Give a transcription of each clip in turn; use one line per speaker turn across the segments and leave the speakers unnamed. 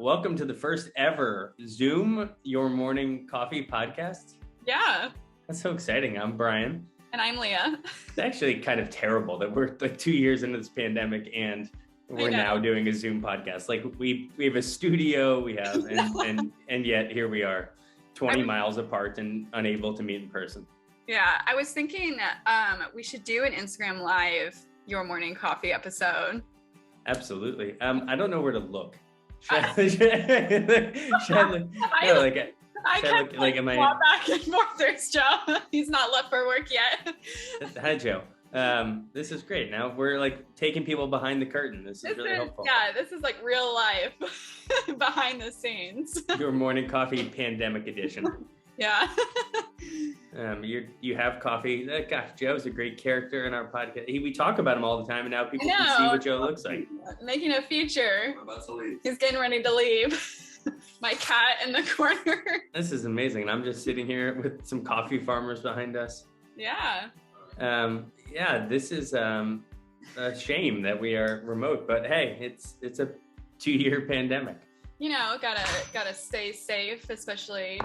Welcome to the first ever Zoom Your Morning Coffee podcast.
Yeah.
That's so exciting. I'm Brian.
And I'm Leah.
It's actually kind of terrible that we're like 2 years into this pandemic and we're now doing a Zoom podcast. Like we have a studio, we have, and yet here we are 20 miles apart and unable to meet in person.
Yeah, I was thinking we should do an Instagram Live Your Morning Coffee episode.
Absolutely. I don't know where to look. Should
I can't walk back and forth. There's Joe. He's not left for work yet.
Hi, Joe. This is great. Now we're like taking people behind the curtain. This is really helpful.
Yeah, this is like real life behind the scenes.
Your morning coffee pandemic edition.
Yeah.
You have coffee. Gosh, Joe's a great character in our podcast. We talk about him all the time, and now people can see what Joe looks like.
Making a feature.
I'm about to leave.
He's getting ready to leave. My cat in the corner.
This is amazing. And I'm just sitting here with some coffee farmers behind us.
Yeah.
This is a shame that we are remote, but hey, it's a 2-year pandemic.
You know, gotta stay safe, especially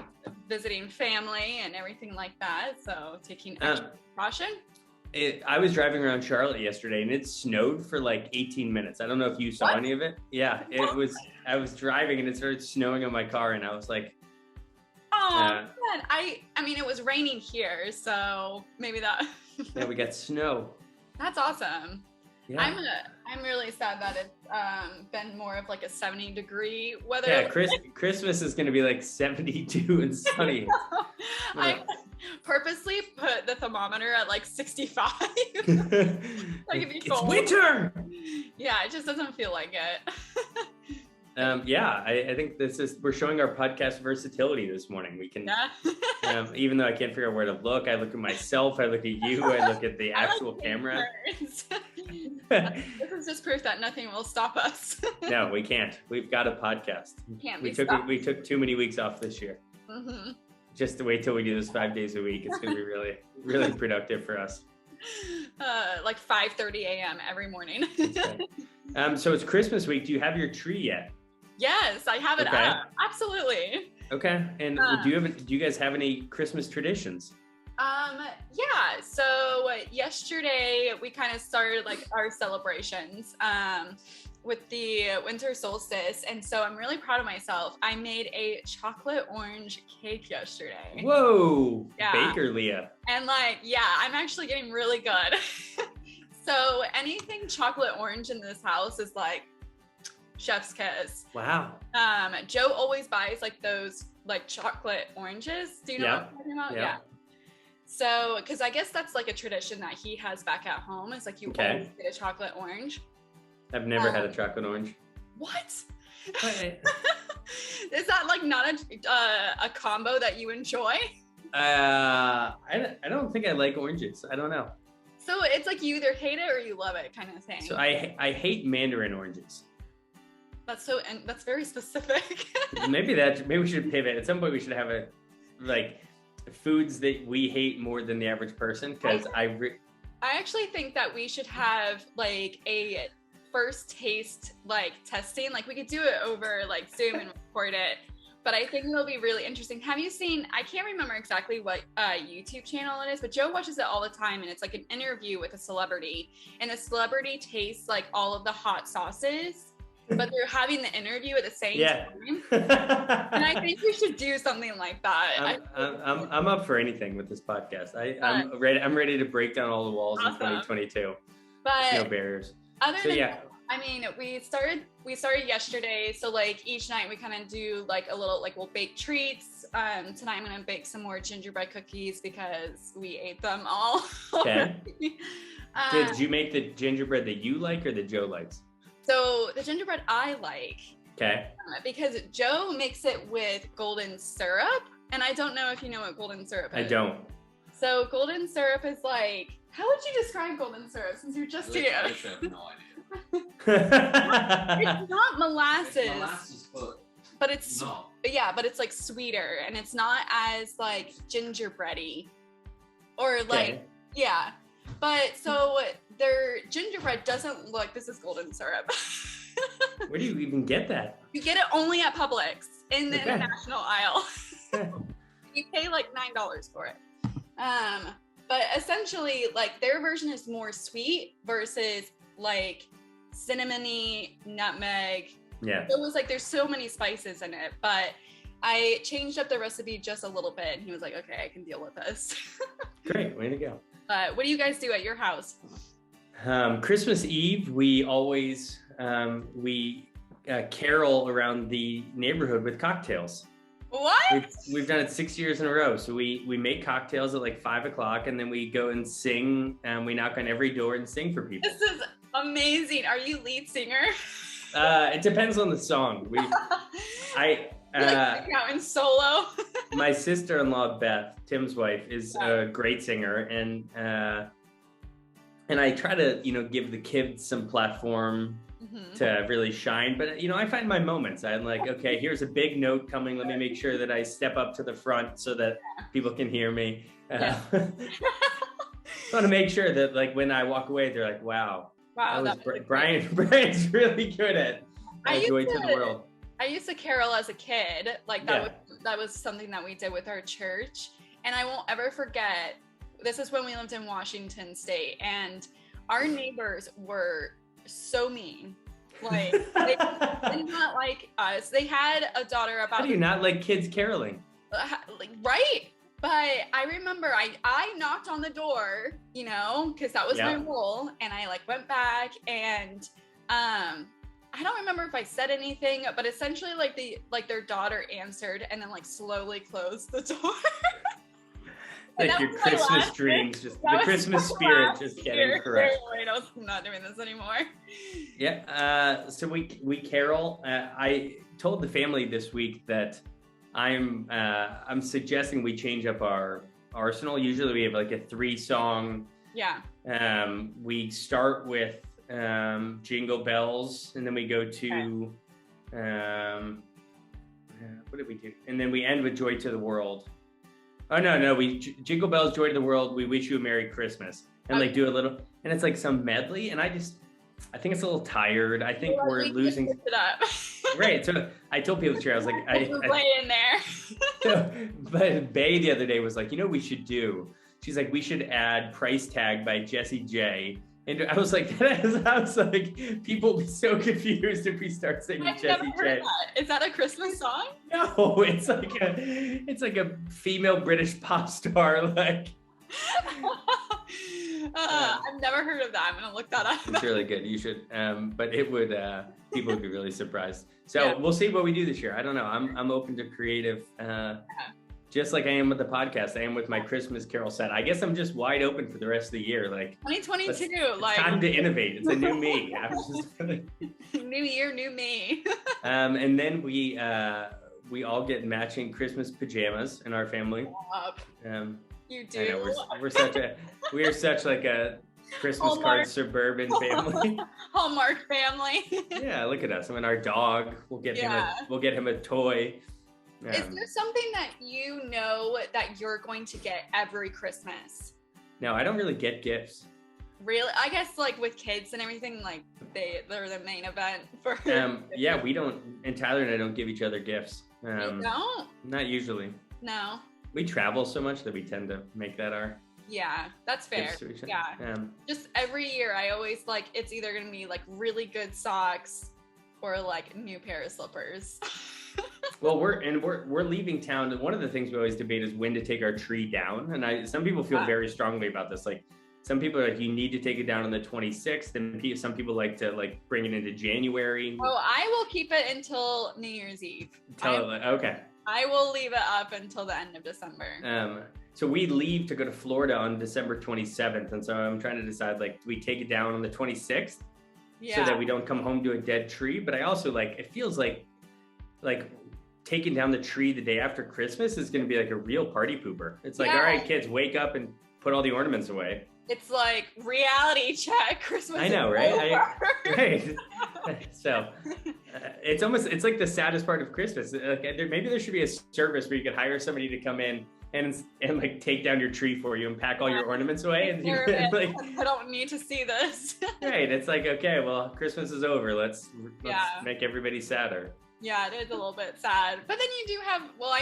visiting family and everything like that. So taking extra precaution.
I was driving around Charlotte yesterday and it snowed for like 18 minutes. I don't know if you saw any of it. Yeah, I was driving and it started snowing on my car and I was like,
oh, man. I mean, it was raining here, so maybe that.
Yeah, we got snow.
That's awesome.
Yeah.
I'm really sad that it's been more of like a 70-degree weather.
Yeah, Christmas is going to be like 72 and sunny.
I purposely put the thermometer at like 65.
It's winter.
Yeah, it just doesn't feel like it.
I think we're showing our podcast versatility this morning. We can, even though I can't figure out where to look, I look at myself, I look at you, I look at the actual camera.
This is just proof that nothing will stop us.
No, we can't. We've got a podcast. We took too many weeks off this year.
Mm-hmm.
Just to wait till we do this 5 days a week. It's going to be really, really productive for us.
Like 5:30 a.m. every morning.
Right. So it's Christmas week. Do you have your tree yet?
Yes, I have it up. Absolutely.
Okay. And do you guys have any Christmas traditions?
Yeah. So yesterday we kind of started like our celebrations with the winter solstice, and so I'm really proud of myself. I made a chocolate orange cake yesterday.
Whoa!
Yeah.
Baker Leah.
And I'm actually getting really good. So anything chocolate orange in this house is like chef's kiss.
Wow.
Joe always buys like those like chocolate oranges. Do you know what I'm talking about? Yeah. So, because I guess that's like a tradition that he has back at home. It's like you always get a chocolate orange.
I've never had a chocolate orange.
What? Is that like not a combo that you enjoy?
I don't think I like oranges. I don't know.
So it's like you either hate it or you love it kind of thing.
So I hate mandarin oranges.
That's very specific.
Maybe we should pivot. At some point we should have foods that we hate more than the average person, because I
actually think that we should have like a first taste like testing. Like we could do it over like Zoom and record it. But I think it'll be really interesting. Have you seen, I can't remember exactly what YouTube channel it is, but Joe watches it all the time, and it's like an interview with a celebrity, and the celebrity tastes like all of the hot sauces, but they're having the interview at the same time. And I think we should do something like that.
I'm up for anything with this podcast. I'm ready to break down all the walls in 2022.
But
no barriers.
I mean, we started yesterday, so like each night we kind of do like a little, like we'll bake treats. Tonight I'm gonna bake some more gingerbread cookies because we ate them all.
Okay. Did you make the gingerbread that you like or that Joe likes?
So the gingerbread I like.
Okay.
Because Joe makes it with golden syrup, and I don't know if you know what golden syrup is.
I don't.
So golden syrup is like, how would you describe golden syrup since you're just here?
I have no idea.
It's not molasses.
It's molasses,
but it's but it's like sweeter, and it's not as like gingerbready or like but so their gingerbread doesn't look, this is golden syrup.
Where do you even get that?
You get it only at Publix in the international aisle. You pay like $9 for it. But essentially, like their version is more sweet versus like cinnamony, nutmeg.
Yeah.
So it was like there's so many spices in it, but I changed up the recipe just a little bit, and he was like, "Okay, I can deal with this."
Great, way to go.
What do you guys do at your house?
Christmas Eve, we always carol around the neighborhood with cocktails.
What?
We've done it 6 years in a row. So we make cocktails at like 5 o'clock, and then we go and sing, and we knock on every door and sing for people.
This is amazing. Are you lead singer?
It depends on the song.
Like out in solo.
My sister-in-law Beth, Tim's wife, is a great singer, and I try to give the kids some platform to really shine. But I find my moments. I'm like, okay, here's a big note coming. Let me make sure that I step up to the front so that people can hear me. I want to make sure that like when I walk away, they're like, wow, that was Brian's really good at Joy to the World.
I used to carol as a kid. Like that was something that we did with our church. And I won't ever forget, this is when we lived in Washington State, and our neighbors were so mean. Like they did not like us. They had a daughter about—
How do you not like kids caroling?
Right. But I remember I knocked on the door, because that was my role, and I like went back, and I don't remember if I said anything, but essentially their daughter answered and then like slowly closed the door.
Like your Christmas dreams, just the Christmas spirit just getting correct.
Wait, I'm not doing this anymore.
Yeah, so we carol. I told the family this week that I'm suggesting we change up our arsenal. Usually we have like a 3-song. Yeah. We start with Jingle Bells, and then we go to what did we do? And then we end with Joy to the World. Oh no, we Jingle Bells, Joy to the World, We Wish You a Merry Christmas, and like do a little, and it's like some medley, and I think it's a little tired. I think we're losing
it up.
Right. So I told people to share. I was like, I
play in there.
But Bay the other day was like, we should do. She's like, we should add Price Tag by Jessie J. And I was like, people will be so confused if we start singing Jessie J.
Is that a Christmas song?
No, it's like a female British pop star. Like,
I've never heard of that. I'm gonna look that up.
It's really good. You should. But it would. People would be really surprised. So we'll see what we do this year. I don't know. I'm open to creative. Just like I am with the podcast, I am with my Christmas Carol set. I guess I'm just wide open for the rest of the year. Like
2022,
it's time to innovate. It's a new me.
New year, new me.
And then we all get matching Christmas pajamas in our family.
You do.
I know, we are such like a Christmas card suburban family.
Hallmark family.
Yeah, look at us. I mean, our dog. We'll get him a toy.
Is there something that that you're going to get every Christmas?
No, I don't really get gifts.
Really? I guess like with kids and everything, like they're the main event for.
Yeah, we don't. And Tyler and I don't give each other gifts.
You don't?
Not usually.
No.
We travel so much that we tend to make that our.
Yeah, that's fair. Yeah. Just every year, I always it's either gonna be like really good socks or like a new pair of slippers.
Well, we're leaving town. One of the things we always debate is when to take our tree down. And some people feel very strongly about this. Like some people are like, you need to take it down on the 26th. And some people like to bring it into January.
Oh, I will keep it until New Year's Eve.
Okay.
I will leave it up until the end of December.
So we leave to go to Florida on December 27th. And so I'm trying to decide, do we take it down on the 26th so that we don't come home to a dead tree? But I also it feels like taking down the tree the day after Christmas is going to be like a real party pooper. It's like, all right, kids, wake up and put all the ornaments away.
It's like reality check. Christmas.
I know, right? Right. So it's like the saddest part of Christmas. Maybe there should be a service where you could hire somebody to come in and like take down your tree for you and pack all your ornaments away. And
like, I don't need to see this.
Right. It's like, okay, well, Christmas is over. Let's make everybody sadder.
Yeah, it is a little bit sad. But then you do have, well,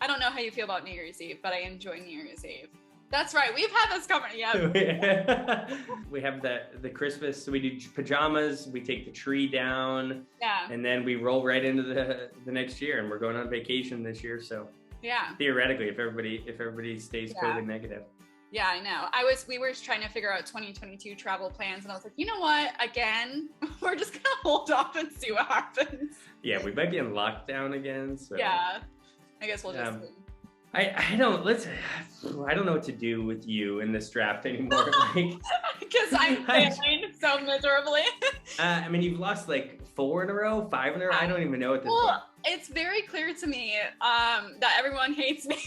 I don't know how you feel about New Year's Eve, but I enjoy New Year's Eve. That's right. We've had this coming. Yeah.
We have the Christmas. So we do pajamas. We take the tree down.
Yeah.
And then we roll right into the next year. And we're going on vacation this year. So
yeah.
Theoretically, if everybody stays COVID negative.
Yeah, I know. We were trying to figure out 2022 travel plans, and I was like, you know what? Again, we're just gonna hold off and see what happens.
Yeah, we might be in lockdown again. So
yeah, I guess we'll just.
I don't know what to do with you in this draft anymore.
Because I'm failing so miserably.
I mean, you've lost like 4 in a row, 5 in a row. I don't even know at this point.
It's very clear to me that everyone hates me.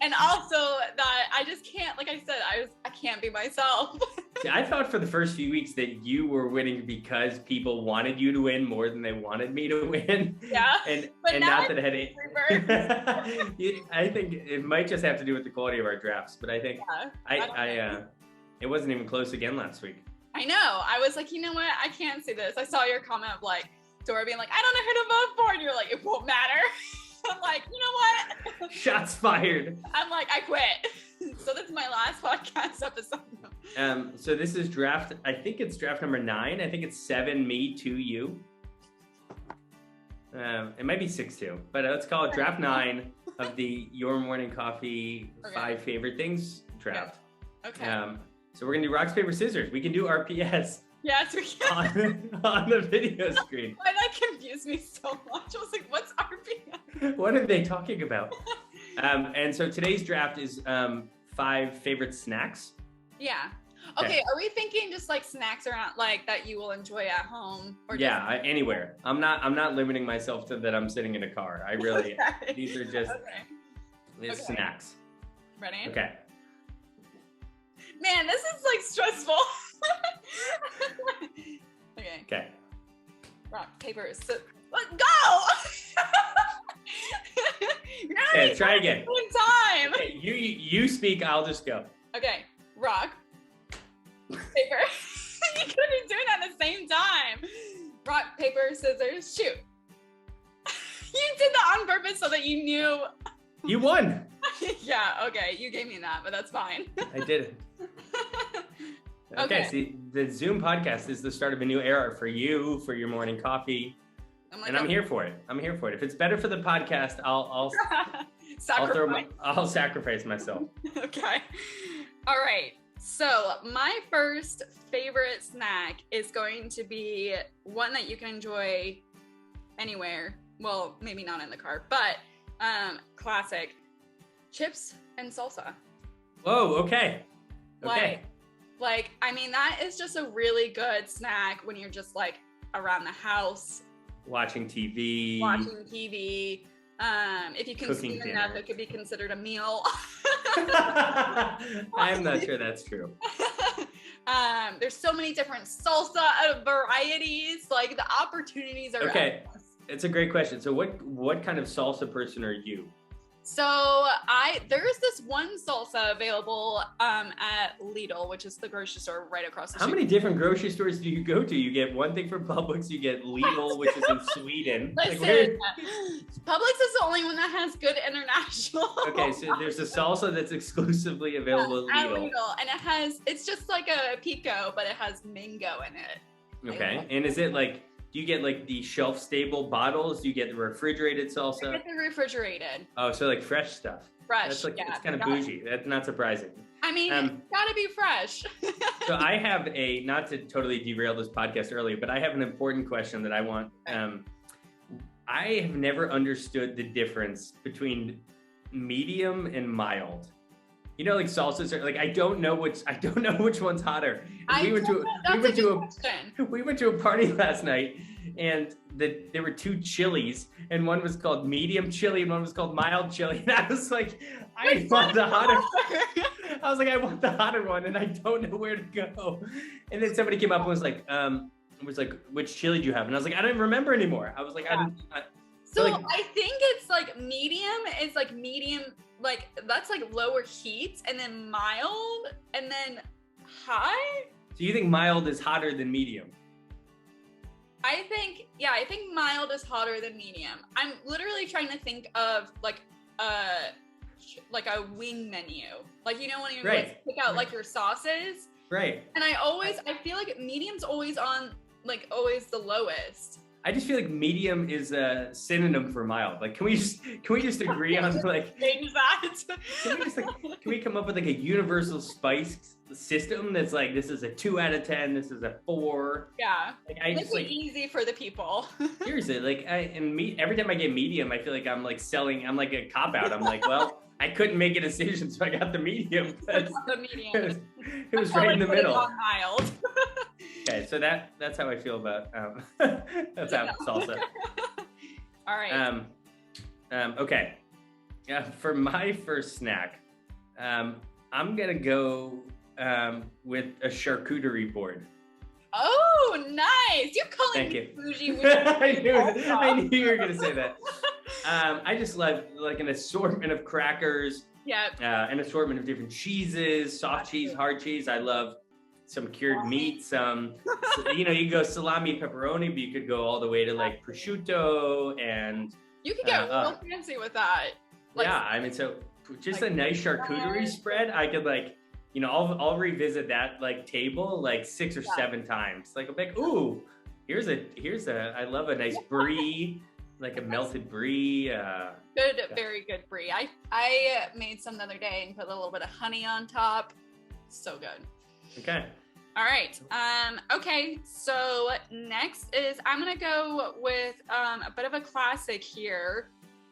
And also that I just can't, like I said, I can't be myself.
See, I thought for the first few weeks that you were winning because people wanted you to win more than they wanted me to win.
Yeah.
And not that it had I think it might just have to do with the quality of our drafts, but I think it wasn't even close again last week.
I know. I was like, you know what? I can't see this. I saw your comment of like Dora being like, I don't know who to vote for, and you're like, it won't matter. I'm like, you know what?
Shots fired.
I'm like, I quit. So this is my last podcast episode.
So this is draft, I think it's draft number 9. I think it's 7 me, 2 you. It might be 6-2, but let's call it draft 9 of the Your Morning Coffee 5 Favorite Things draft.
Okay.
So we're gonna do rocks, paper, scissors. We can do RPS.
Yes, we can.
on the video screen.
Why that confused me so much. I was like, what's RPS?
What are they talking about? And so today's draft is 5 favorite snacks.
Yeah. Okay, are we thinking just like snacks around like that you will enjoy at home? Or
anywhere. I'm not limiting myself to that I'm sitting in a car. I really these are just snacks.
Ready?
Okay.
Man, this is like stressful. Okay. Rock, paper, scissors. Go!
Okay, try again.
Time.
Okay, you speak. I'll just go.
Okay. Rock, paper. You could be doing that at the same time. Rock, paper, scissors, shoot. You did that on purpose so that you knew.
You won.
Yeah. Okay. You gave me that, but that's fine.
I did it. Okay, see, the Zoom podcast is the start of a new era for you, for your morning coffee, and I'm here for it. If it's better for the podcast, I'll sacrifice myself.
Okay. All right. So my first favorite snack is going to be one that you can enjoy anywhere. Well, maybe not in the car, but classic chips and salsa.
Whoa. Okay.
Like, I mean, that is just a really good snack when you're just like around the house.
Watching TV.
If you consume enough, it could be considered a meal.
I'm not sure that's true.
There's so many different salsa varieties. Like the opportunities are
okay. Endless. It's a great question. So what kind of salsa person are you?
So there's this one salsa available at Lidl, which is the grocery store right across the street.
How many different grocery stores do you go to? You get one thing from Publix, you get Lidl, which is in Sweden.
Listen, Publix is the only one that has good international.
Okay, so there's a salsa that's exclusively available at Lidl.
And it's just like a pico, but it has mango in it.
Okay, and is it like, do you get like the shelf-stable bottles? Do you get the refrigerated salsa?
I get the refrigerated.
Oh, so like fresh stuff.
Fresh,
That's like, it's kind of bougie. That's not surprising.
I mean, it's gotta be fresh.
So I have not to totally derail this podcast earlier, but I have an important question that I want. I have never understood the difference between medium and mild. You know, like salsas are like, I don't know which one's hotter. We went to a party last night, and there were 2 chilies, and one was called medium chili and one was called mild chili. And I was like, I want the hotter one, and I don't know where to go. And then somebody came up and was like, which chili do you have? And I was like, I don't even remember anymore. I was like,
So
like,
I think it's like medium is like medium, like that's like lower heat, and then mild, and then high.
so you think mild is hotter than medium?
I think mild is hotter than medium. I'm literally trying to think of like a wing menu. Like, you know, when you
Right.
pick out like your sauces.
Right.
And I feel like medium's always always the lowest.
I just feel like medium is a synonym for mild. Like, can we just agree on like,
Change that.
can we come up with like a universal spice system that's like, this is a 2 out of 10, this is a 4.
Yeah.
Like, I
Make
just
it
like,
easy for the people.
seriously, like every time I get medium, I feel like I'm like I'm like a cop out. I'm like, well, I couldn't make a decision, so I got the medium.
The medium.
It was right in the middle.
On mild.
Okay, so that's how I feel about that's how salsa.
All right.
Okay. For my first snack, I'm gonna go with a charcuterie board.
Oh, nice! You're calling
Thank
me
you.
bougie.
I knew you were gonna say that. I just love like an assortment of crackers.
Yeah.
An assortment of different cheeses, soft cheese, hard cheese. I love some cured meat, some, you know, you can go salami, pepperoni, but you could go all the way to like prosciutto and.
You could get real fancy with that. Like,
yeah, I mean, so just a nice charcuterie
bread.
spread, I could like, you know, I'll revisit that like table like 6 or 7 times. Like, I'm like, ooh, here's a, I love a nice brie, like a melted brie.
Good, very good brie. I made some the other day and put a little bit of honey on top. So good.
Okay.
All right. Okay. So next is I'm gonna go with a bit of a classic here,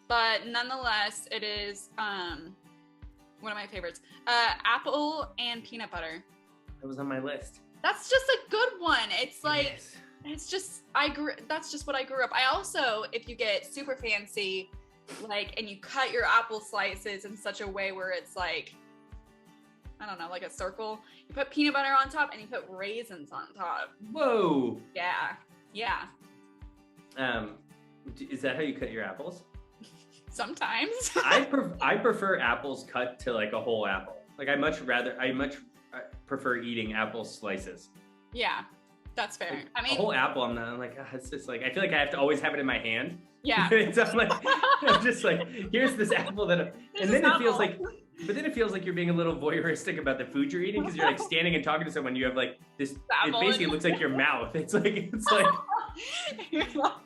but nonetheless, it is one of my favorites. Apple and peanut butter.
That was on my list.
That's just a good one. It's like
Yes.
it's just that's just what I grew up. I also, if you get super fancy, like, and you cut your apple slices in such a way where it's like, I don't know, like a circle. You put peanut butter on top and you put raisins on top.
Whoa.
Yeah. Yeah.
Is that how you cut your apples?
Sometimes.
I prefer apples cut to like a whole apple. Like I much prefer eating apple slices.
Yeah, that's fair.
Like,
I mean,
a whole apple, I'm like, it's just like, I feel like I have to always have it in my hand.
yeah.
So I'm just like, here's this apple and then it feels like, but then it feels like you're being a little voyeuristic about the food you're eating because you're like standing and talking to someone. You have like this. It basically looks like your mouth. It's like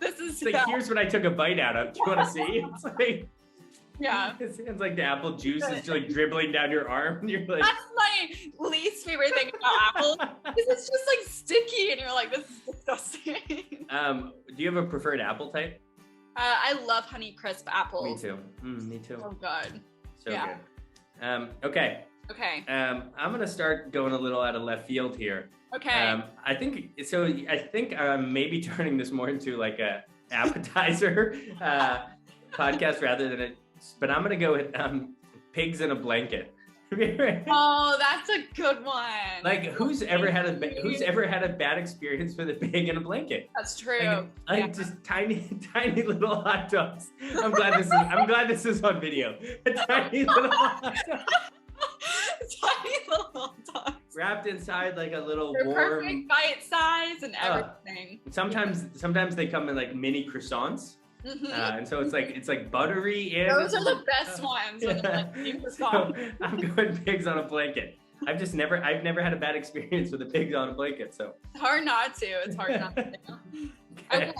This is
it's like here's what I took a bite out of. Do you want to see? It's like
yeah.
it's like the apple juice is like dribbling down your arm, and you're like.
That's my least favorite thing about apples. It's just like sticky, and you're like, this is disgusting.
Do you have a preferred apple type?
I love Honey Crisp apples.
Me too. Me too.
Oh good.
So
Yeah.
good. Okay.
Okay.
I'm gonna start going a little out of left field here.
Okay.
I think so. I think I'm maybe turning this more into like a appetizer podcast rather than a. But I'm gonna go with pigs in a blanket.
Oh, that's a good one.
Like who's ever had a bad experience with a pig in a blanket?
That's true.
Like just tiny little hot dogs. I'm glad this is on video. A tiny little hot dog.
Tiny little hot dogs.
Wrapped inside like a little
They're
warm.
perfect bite size and everything.
Sometimes they come in like mini croissants.
Mhm.
And so it's like buttery and
Those are the best ones. When they're like super
So
soft.
I'm going pigs on a blanket. I've never had a bad experience with a pig on a blanket. So
It's hard not to. It's hard not to. Okay.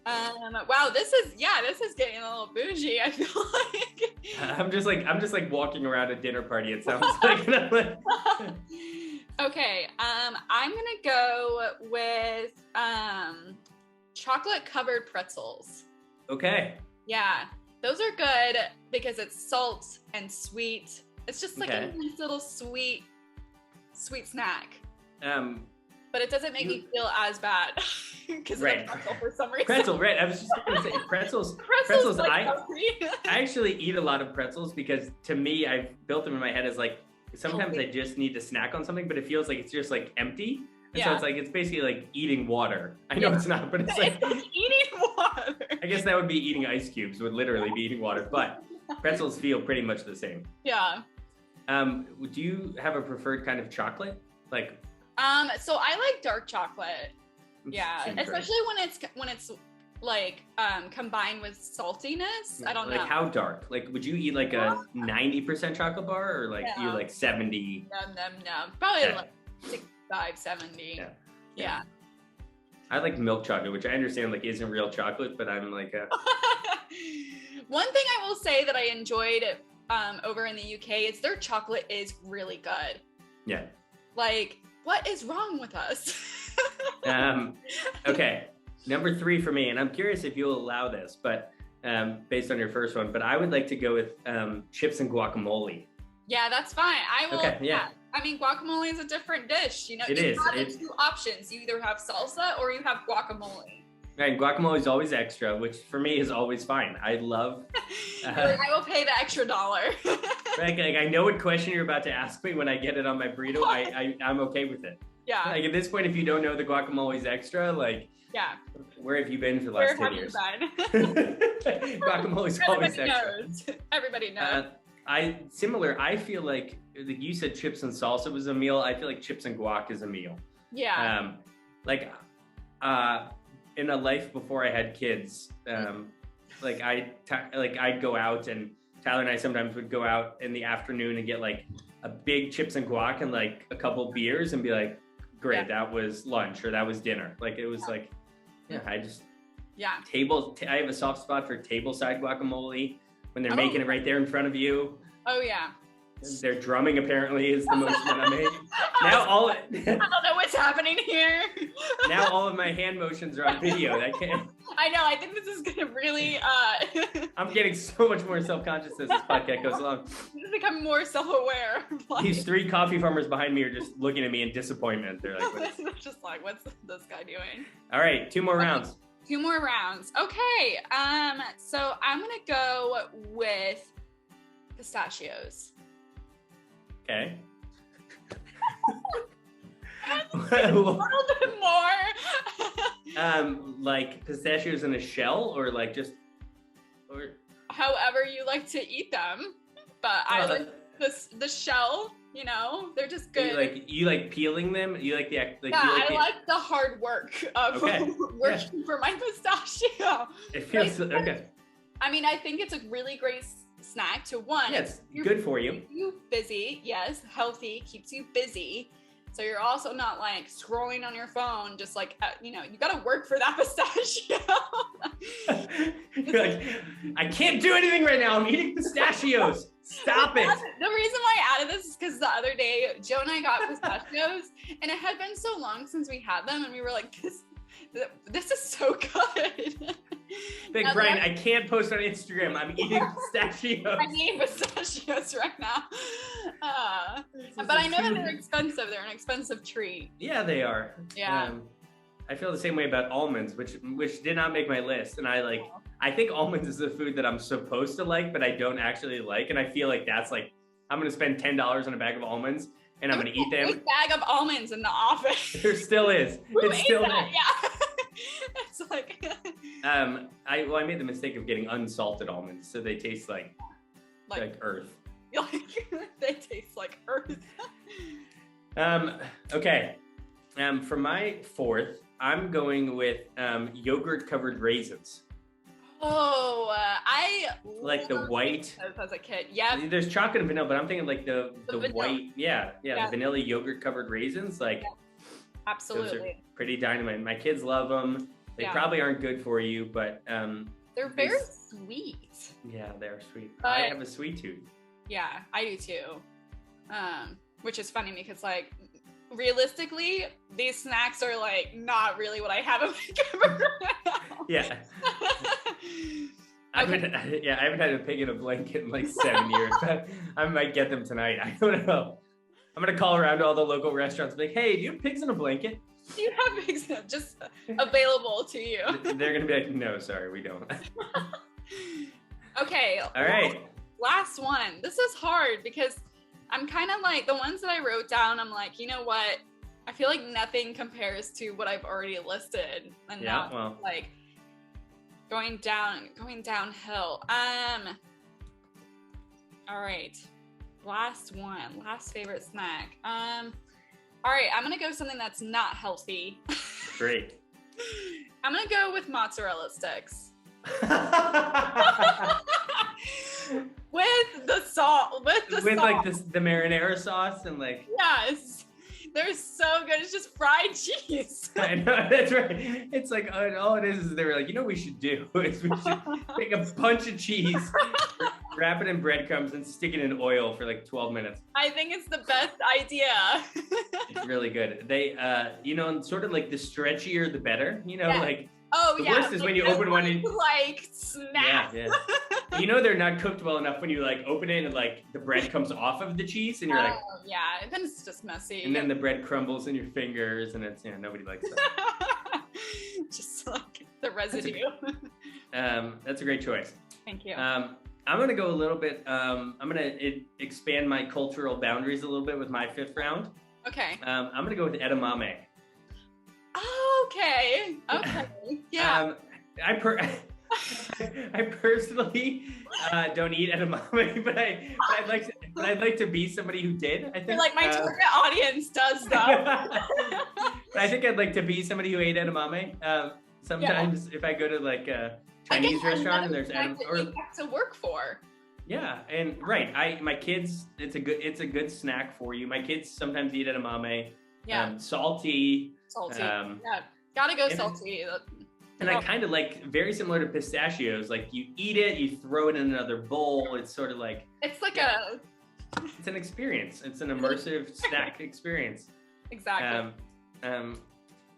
Wow, this is getting a little bougie, I feel like.
I'm just like walking around a dinner party. It sounds like.
Okay, I'm gonna go with chocolate covered pretzels.
Okay.
Yeah, those are good because it's salt and sweet. It's just like
Okay.
a nice little sweet snack.
But
it doesn't make me feel as bad because
Right.
of the pretzel for some reason.
Pretzel, right? I was just gonna say pretzels.
Pretzels like
I
healthy.
actually eat a lot of pretzels because to me, I've built them in my head as like sometimes I just need to snack on something, but it feels like it's just like empty. And so
Yeah.
it's like it's basically like eating water. I know it's not, but it's like
It's like eating water.
I guess that would be eating ice cubes, would literally be eating water, but pretzels feel pretty much the same.
Yeah.
Do you have a preferred kind of chocolate? Like,
so I like dark chocolate. Yeah, especially when it's like combined with saltiness. I don't know.
Like how dark? Like, would you eat like a 90% chocolate bar, or like you like 70?
No. Probably like 65, 70. Yeah.
I like milk chocolate, which I understand like isn't real chocolate, but I'm like
One thing I will say that I enjoyed over in the UK is their chocolate is really good.
Yeah.
Like, what is wrong with us?
Okay. Number 3 for me, and I'm curious if you'll allow this, but based on your first one, but I would like to go with chips and guacamole.
Yeah, that's fine. I will.
Okay, yeah.
I mean, guacamole is a different dish. You know,
it
you
is.
have 2 options. You either have salsa or you have guacamole.
Right, guacamole is always extra, which for me is always fine. I love.
I will pay the extra $1.
Like I know what question you're about to ask me when I get it on my burrito. I'm okay with it.
Yeah.
Like at this point, if you don't know the guacamole is extra, like.
Yeah.
Where have you been for the last 10 years? Guacamole is always extra.
Everybody knows.
I feel like you said chips and salsa was a meal. I feel like chips and guac is a meal.
Yeah.
In a life before I had kids, like I'd go out, and Tyler and I sometimes would go out in the afternoon and get like a big chips and guac and like a couple beers and be like, great, that was lunch or that was dinner. Like it was like, I have a soft spot for tableside guacamole when they're making it right there in front of you.
Oh yeah.
Their drumming apparently is the most fun I make. Now
I don't know what's happening here.
Now all of my hand motions are on video.
I know. I think this is gonna really.
I'm getting so much more self-conscious as this podcast goes along.
I'm becoming more self-aware.
These 3 coffee farmers behind me are just looking at me in disappointment. They're like,
they're just like, what's this guy doing?
All right, 2 more rounds.
2 more rounds. Okay. So I'm gonna go with pistachios.
Okay.
A little bit more.
Like pistachios in a shell, or like just, or
however you like to eat them. But I like the shell. You know, they're just good.
You like peeling them. You like the
I like the hard work of working for my pistachio.
It feels okay.
I mean, I think it's a really great snack to one.
Yeah, it's good for you.
Keeps you busy. Yes, healthy, keeps you busy. So you're also not like scrolling on your phone, just like, you got to work for that pistachio.
You're like, I can't do anything right now. I'm eating pistachios. Stop it.
The reason why I added this is because the other day, Joe and I got pistachios, and it had been so long since we had them, and we were like, this is so good.
Big Brian, I can't post on Instagram. I'm eating pistachios.
I'm eating pistachios right now. But I know that they're expensive. They're an expensive treat.
Yeah, they are.
Yeah.
I feel the same way about almonds, which did not make my list. And I think almonds is a food that I'm supposed to like, but I don't actually like. And I feel like that's like, I'm going to spend $10 on a bag of almonds and I'm going to eat them.
A bag of almonds in the office.
There still is. It's still there.
Yeah. It's like.
I made the mistake of getting unsalted almonds, so they taste like earth.
They taste like earth.
Okay. For my 4th, I'm going with yogurt covered raisins.
Oh, I
like the white.
As a kid, yeah.
There's chocolate and vanilla, but I'm thinking like the
vanilla.
white, the vanilla yogurt covered raisins. Like,
absolutely,
those are pretty dynamite. My kids love them. They probably aren't good for you, but
they're very sweet.
Yeah, they're sweet.
But,
I have a sweet tooth.
Yeah, I do too. Which is funny because like realistically, these snacks are like not really what I have in my cupboard now.
Yeah. I haven't had a pig in a blanket in like 7 years. I might get them tonight. I don't know. I'm gonna call around to all the local restaurants and be like, hey, do you have pigs in a blanket?
Do you have pigs just available to you?
They're gonna be like, no, sorry, we don't.
Okay.
All right.
Last one. This is hard because I'm kind of like the ones that I wrote down. I'm like, you know what? I feel like nothing compares to what I've already listed. And like, Going downhill. All right. Last favorite snack. All right, I'm gonna go something that's not healthy.
Great.
I'm gonna go with mozzarella sticks. With the salt, with
like the marinara sauce and like.
Yes. They're so good. It's just fried cheese.
I know, that's right. It's like all it is they were like, you know what we should do is we should take a bunch of cheese, wrap it in breadcrumbs, and stick it in oil for like 12 minutes.
I think it's the best idea.
It's really good. They, you know, sort of like the stretchier the better. You know, like.
Oh
the
yeah.
worst is when you open one and
like snap.
Yeah. You know they're not cooked well enough when you like open it and like the bread comes off of the cheese and you're like,
yeah, then it's just messy.
And then the bread crumbles in your fingers and it's nobody likes that.
Just like the residue.
That's a great choice.
Thank you.
I'm gonna go a little bit. I'm gonna expand my cultural boundaries a little bit with my fifth round.
Okay.
I'm gonna go with edamame.
Okay. Yeah.
I personally don't eat edamame, but I'd like to be somebody who did. I think
like my target audience does though.
But I think I'd like to be somebody who ate edamame. Sometimes if I go to like a Chinese restaurant and there's edamame, or
you have to work for.
Yeah, and right, my kids, it's a good snack for you. My kids sometimes eat edamame.
Yeah.
Salty.
Yeah, gotta go salty.
And I kind of like, very similar to pistachios, like you eat it, you throw it in another bowl. It's sort of like.
It's like
it's an experience. It's an immersive snack experience.
Exactly.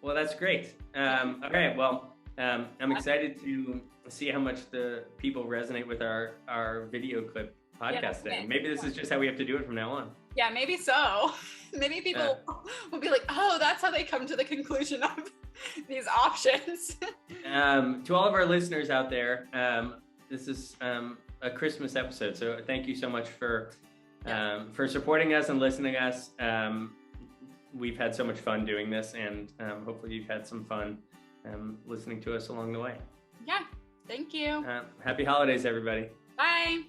Well, that's great. Okay, well, I'm excited to see how much the people resonate with our video clip podcast today. Maybe this is just how we have to do it from now on.
Yeah, maybe so. Maybe people will be like, oh, that's how they come to the conclusion of these options.
To all of our listeners out there, this is a Christmas episode, so thank you so much for supporting us and listening to us. We've had so much fun doing this, and hopefully you've had some fun listening to us along the way.
Yeah, thank you.
Happy holidays, everybody.
Bye.